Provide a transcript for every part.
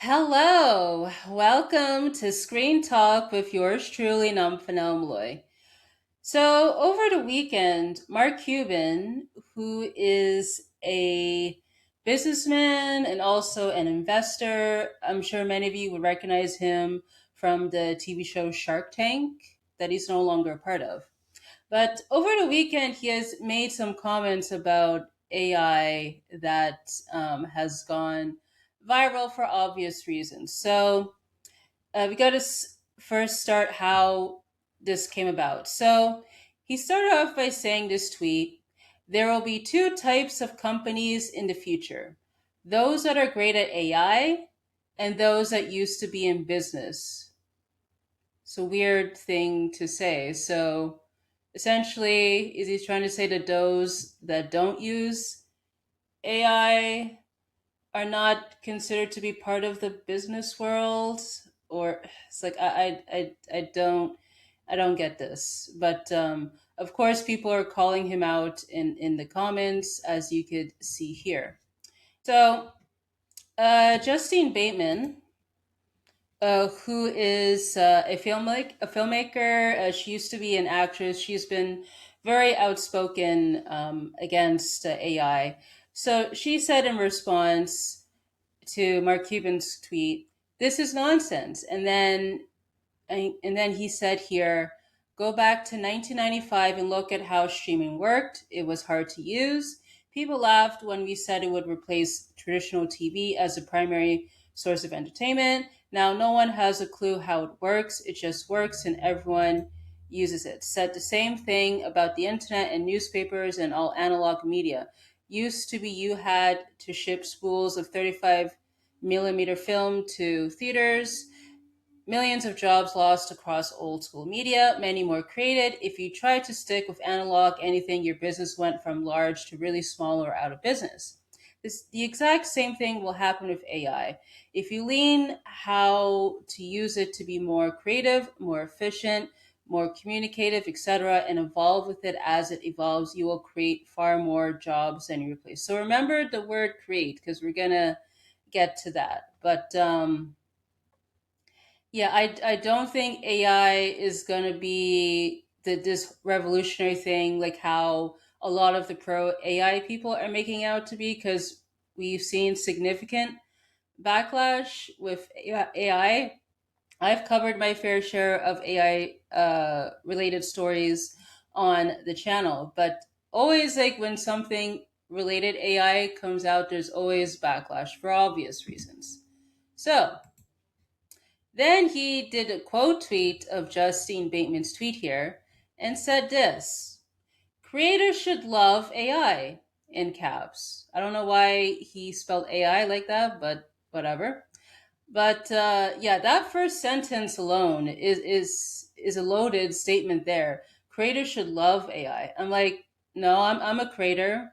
Hello, welcome to Screen Talk with yours truly, Nomfanelo. So, over the weekend, Mark Cuban, who is a businessman and also an investor, I'm sure many of you would recognize him from the TV show Shark Tank that he's no longer a part of. But over the weekend, he has made some comments about AI that has gone viral for obvious reasons. So we got to first start how this came about. So he started off by saying this tweet: there will be two types of companies in the future, those that are great at AI and those that used to be in business. It's a weird thing to say. So essentially, is he trying to say that those that don't use AI are not considered to be part of the business world? Or it's like I don't get this. But of course, people are calling him out in the comments, as you could see here. So Justine Bateman, who is a filmmaker. She used to be an actress. She's been very outspoken against AI. So she said in response to Mark Cuban's tweet, "This is nonsense." And then he said here, "Go back to 1995 and look at how streaming worked. It was hard to use. People laughed when we said it would replace traditional TV as a primary source of entertainment. Now no one has a clue how it works. It just works and everyone uses it." Said the same thing about the internet and newspapers and all analog media. Used to be you had to ship spools of 35 millimeter film to theaters. Millions of jobs lost across old school media, many more created. If you tried to stick with analog anything, your business went from large to really small or out of business. The exact same thing will happen with AI. If you lean how to use it to be more creative, more efficient, more communicative, etc., and evolve with it as it evolves, you will create far more jobs than you replace. So remember the word create, because we're going to get to that. But yeah, I don't think AI is going to be this revolutionary thing like how a lot of the pro AI people are making out to be, because we've seen significant backlash with AI. I've covered my fair share of AI related stories on the channel, but always like when something related AI comes out, there's always backlash for obvious reasons. So then he did a quote tweet of Justine Bateman's tweet here and said this: "Creators should love AI," in caps. I don't know why he spelled AI like that, but whatever. But yeah, that first sentence alone is a loaded statement there. Creators should love AI. I'm like, no, I'm a creator.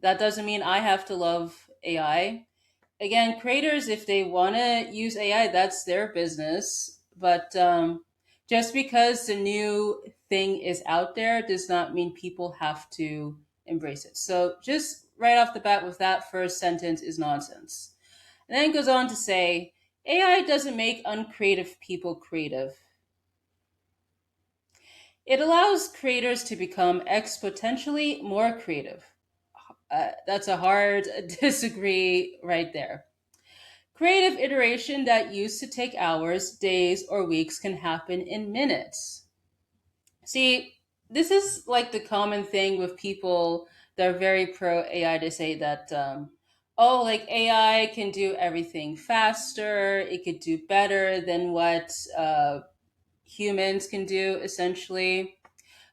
That doesn't mean I have to love AI. Again, creators, if they want to use AI, that's their business. But just because the new thing is out there does not mean people have to embrace it. So just right off the bat with that first sentence is nonsense. And then it goes on to say, AI doesn't make uncreative people creative. It allows creators to become exponentially more creative. That's a hard disagree right there. Creative iteration that used to take hours, days, or weeks can happen in minutes. See, this is like the common thing with people that are very pro AI to say that, oh, like AI can do everything faster, it could do better than what humans can do, essentially.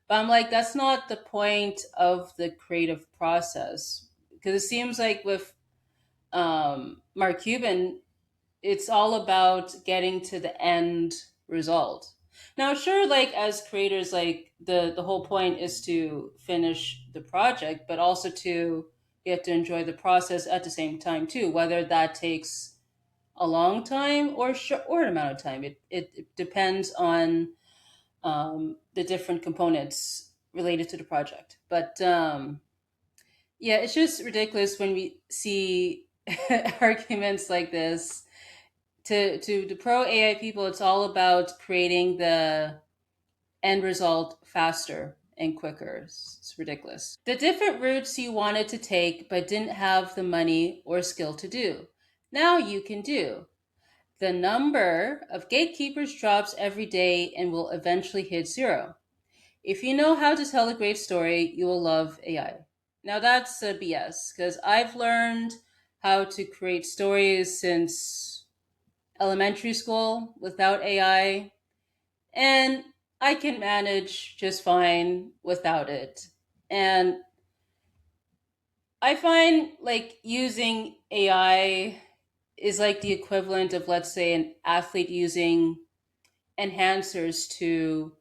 But I'm like, that's not the point of the creative process. Because it seems like with Mark Cuban, it's all about getting to the end result. Now, sure, like as creators, like the whole point is to finish the project, but also to get to enjoy the process at the same time too. Whether that takes a long time or short amount of time, it depends on the different components related to the project. But yeah, it's just ridiculous when we see arguments like this. To the pro AI people, it's all about creating the end result faster and quicker. It's ridiculous. The different routes you wanted to take but didn't have the money or skill to do. Now you can do. The number of gatekeepers drops every day and will eventually hit zero. If you know how to tell a great story, you will love AI. Now that's BS because I've learned how to create stories since elementary school without AI, and I can manage just fine without it. And I find like using AI is like the equivalent of, let's say, an athlete using enhancers to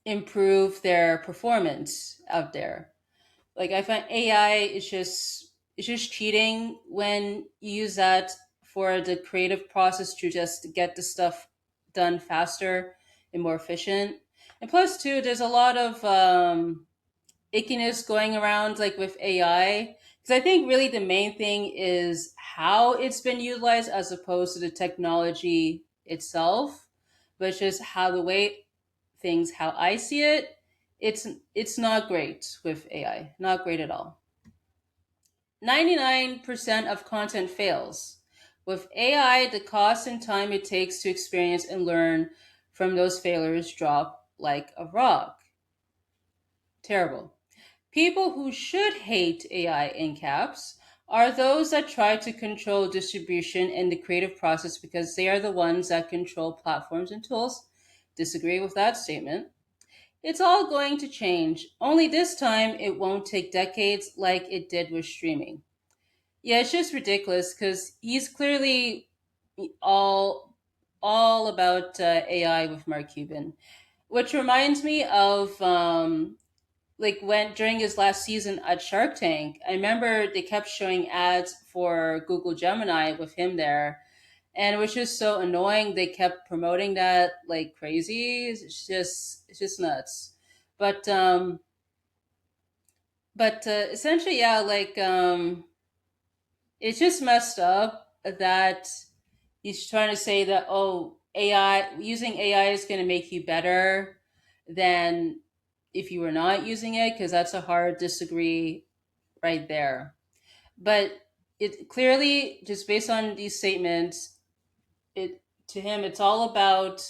improve their performance out there. Like I find AI is just it's just cheating when you use that for the creative process to just get the stuff done faster and more efficient. And plus, too, there's a lot of ickiness going around, like with AI, because I think really the main thing is how it's been utilized as opposed to the technology itself, but it's just how the way things how I see it, it's not great with AI, not great at all. 99% of content fails. With AI, the cost and time it takes to experience and learn from those failures drop like a rock. Terrible. People who should hate AI in caps are those that try to control distribution and the creative process because they are the ones that control platforms and tools. Disagree with that statement. It's all going to change, only this time it won't take decades like it did with streaming. Yeah, it's just ridiculous because he's clearly all all about AI with Mark Cuban, which reminds me of like when during his last season at Shark Tank. I remember they kept showing ads for Google Gemini with him there, and it was just so annoying. They kept promoting that like crazy. It's just nuts. But essentially, yeah, like it's just messed up that he's trying to say that, oh, AI using AI is going to make you better than if you were not using it, because that's a hard disagree right there. But it clearly, just based on these statements, it to him it's all about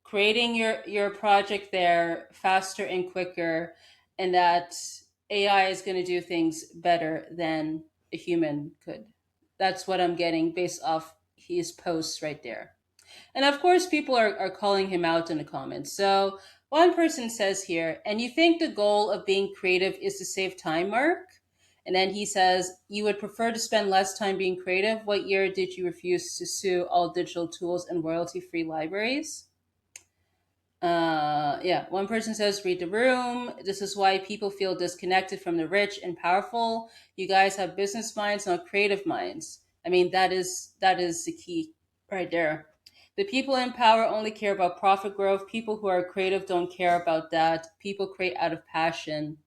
creating your project there faster and quicker, and that AI is going to do things better than a human could. That's what I'm getting based off his posts right there. And of course, people are calling him out in the comments. So one person says here, and you think the goal of being creative is to save time, Mark? And then he says, you would prefer to spend less time being creative. What year did you refuse to sue all digital tools and royalty free libraries? Yeah, one person says, read the room. This is why people feel disconnected from the rich and powerful. You guys have business minds, not creative minds. I mean, that is the key right there. The people in power only care about profit growth. People who are creative don't care about that. People create out of passion,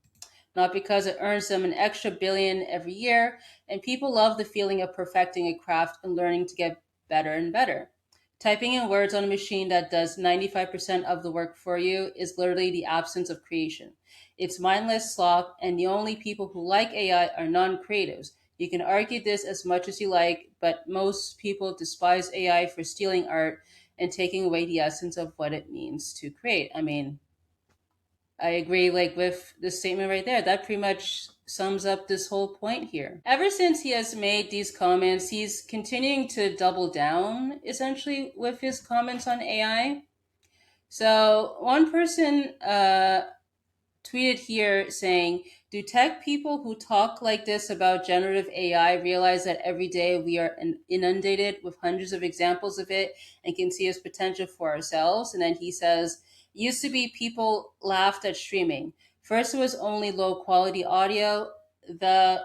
not because it earns them an extra billion every year. And people love the feeling of perfecting a craft and learning to get better and better. Typing in words on a machine that does 95% of the work for you is literally the absence of creation. It's mindless slop, and the only people who like AI are non creatives. You can argue this as much as you like, but most people despise AI for stealing art and taking away the essence of what it means to create. I mean, I agree, like with the statement right there. That pretty much sums up this whole point here. Ever since he has made these comments, he's continuing to double down essentially with his comments on AI. So one person tweeted here saying, do tech people who talk like this about generative AI realize that every day we are inundated with hundreds of examples of it and can see its potential for ourselves? And then he says, used to be people laughed at streaming. First, it was only low quality audio. The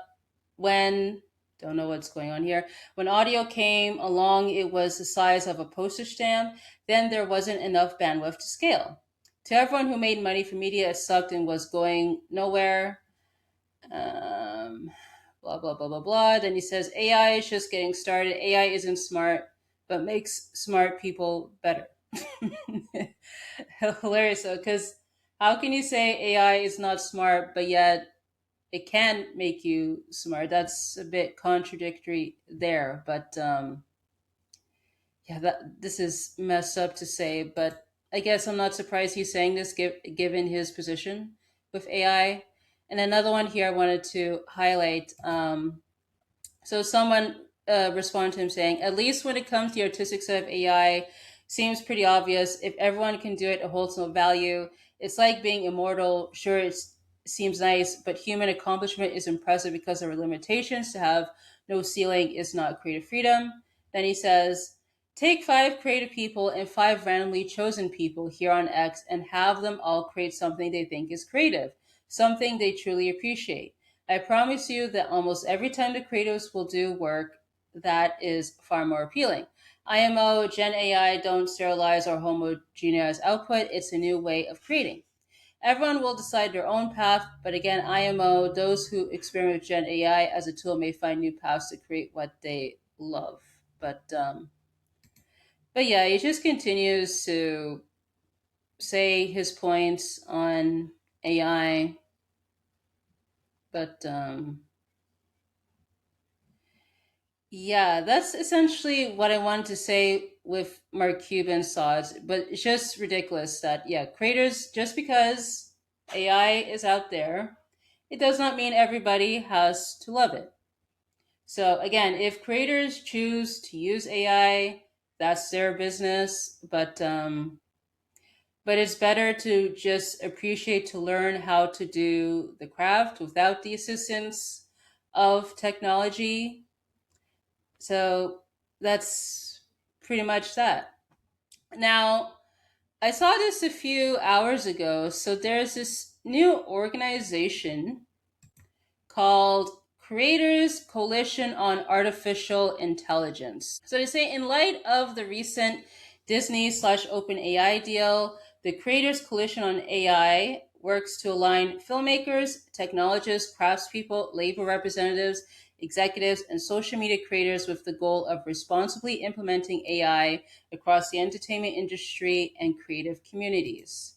when don't know what's going on here. When audio came along, it was the size of a postage stamp. Then there wasn't enough bandwidth to scale. To everyone who made money from media, it sucked and was going nowhere. Blah, blah, blah, blah, blah. Then he says AI is just getting started. AI isn't smart. but makes smart people better. Hilarious though, because how can you say AI is not smart, but yet it can make you smart? That's a bit contradictory there. But yeah, that this is messed up to say. But I guess I'm not surprised he's saying this, given his position with AI. And another one here I wanted to highlight. So someone responded to him saying, "At least when it comes to the artistic side of AI, seems pretty obvious. If everyone can do it, it holds no value. It's like being immortal. Sure, it seems nice, but human accomplishment is impressive because there are limitations. To have no ceiling is not creative freedom." Then he says, "Take five creative people and five randomly chosen people here on X and have them all create something they think is creative, something they truly appreciate. I promise you that almost every time the creatives will do work that is far more appealing. IMO, Gen AI don't sterilize or homogenize output. It's a new way of creating. Everyone will decide their own path, but again, IMO, those who experiment with Gen AI as a tool may find new paths to create what they love." But yeah, he just continues to say his points on AI, but yeah, that's essentially what I wanted to say with Mark Cuban's thoughts. But it's just ridiculous that, yeah, creators, just because AI is out there, it does not mean everybody has to love it. So again, if creators choose to use AI, that's their business. But it's better to just appreciate, to learn how to do the craft without the assistance of technology. So that's pretty much that. Now, I saw this a few hours ago. So there's this new organization called Creators Coalition on Artificial Intelligence. So they say, in light of the recent Disney slash OpenAI deal, the Creators Coalition on AI works to align filmmakers, technologists, craftspeople, labor representatives, executives, and social media creators with the goal of responsibly implementing AI across the entertainment industry and creative communities.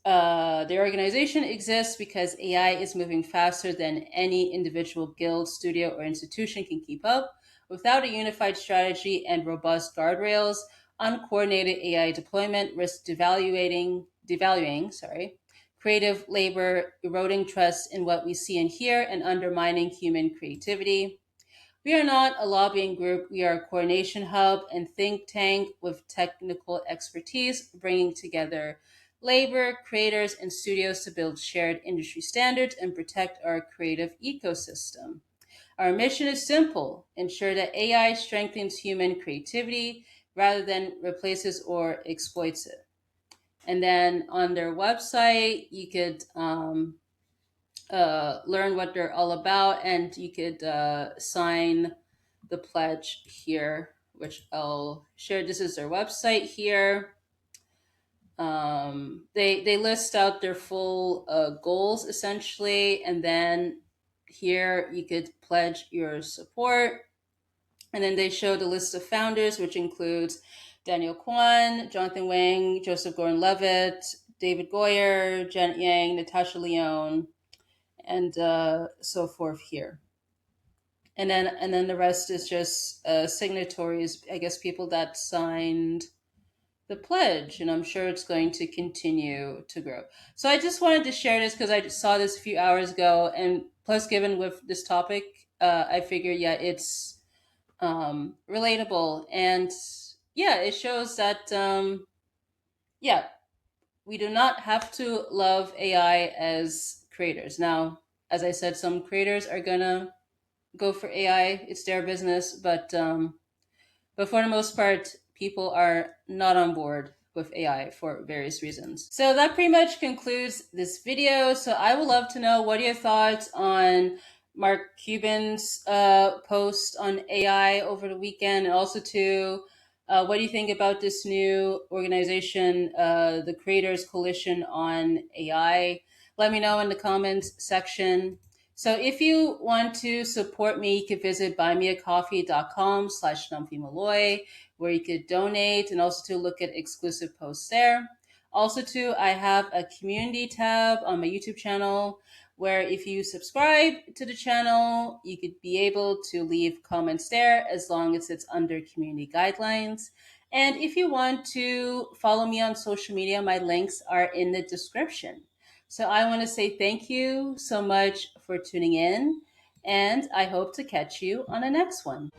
The organization exists because AI is moving faster than any individual guild, studio, or institution can keep up. Without a unified strategy and robust guardrails, uncoordinated AI deployment risks devaluing creative labor, eroding trust in what we see and hear, and undermining human creativity. We are not a lobbying group. We are a coordination hub and think tank with technical expertise, bringing together labor, creators, and studios to build shared industry standards and protect our creative ecosystem. Our mission is simple: ensure that AI strengthens human creativity rather than replaces or exploits it. And then on their website, you could learn what they're all about, and you could sign the pledge here, which I'll share. This is their website here. They list out their full goals essentially, and then here you could pledge your support. And then they show the list of founders, which includes Daniel Kwan, Jonathan Wang, Joseph Gordon-Levitt, David Goyer, Janet Yang, Natasha Leone, and so forth here. And then the rest is just signatories, I guess, people that signed the pledge, and I'm sure it's going to continue to grow. So I just wanted to share this because I just saw this a few hours ago, and plus, given with this topic, I figured, yeah, it's relatable, and yeah, it shows that yeah, we do not have to love AI as creators. Now, as I said, some creators are gonna go for AI; it's their business, but for the most part, people are not on board with AI for various reasons. So that pretty much concludes this video. So I would love to know, what are your thoughts on Mark Cuban's post on AI over the weekend, and also too, what do you think about this new organization, the Creators Coalition on AI? Let me know in the comments section. So if you want to support me, you could visit buymeacoffee.com/numphymalloy, where you could donate and also to look at exclusive posts there. Also, too, I have a community tab on my YouTube channel where if you subscribe to the channel, you could be able to leave comments there as long as it's under community guidelines. And if you want to follow me on social media, my links are in the description. So I want to say thank you so much for tuning in, and I hope to catch you on the next one.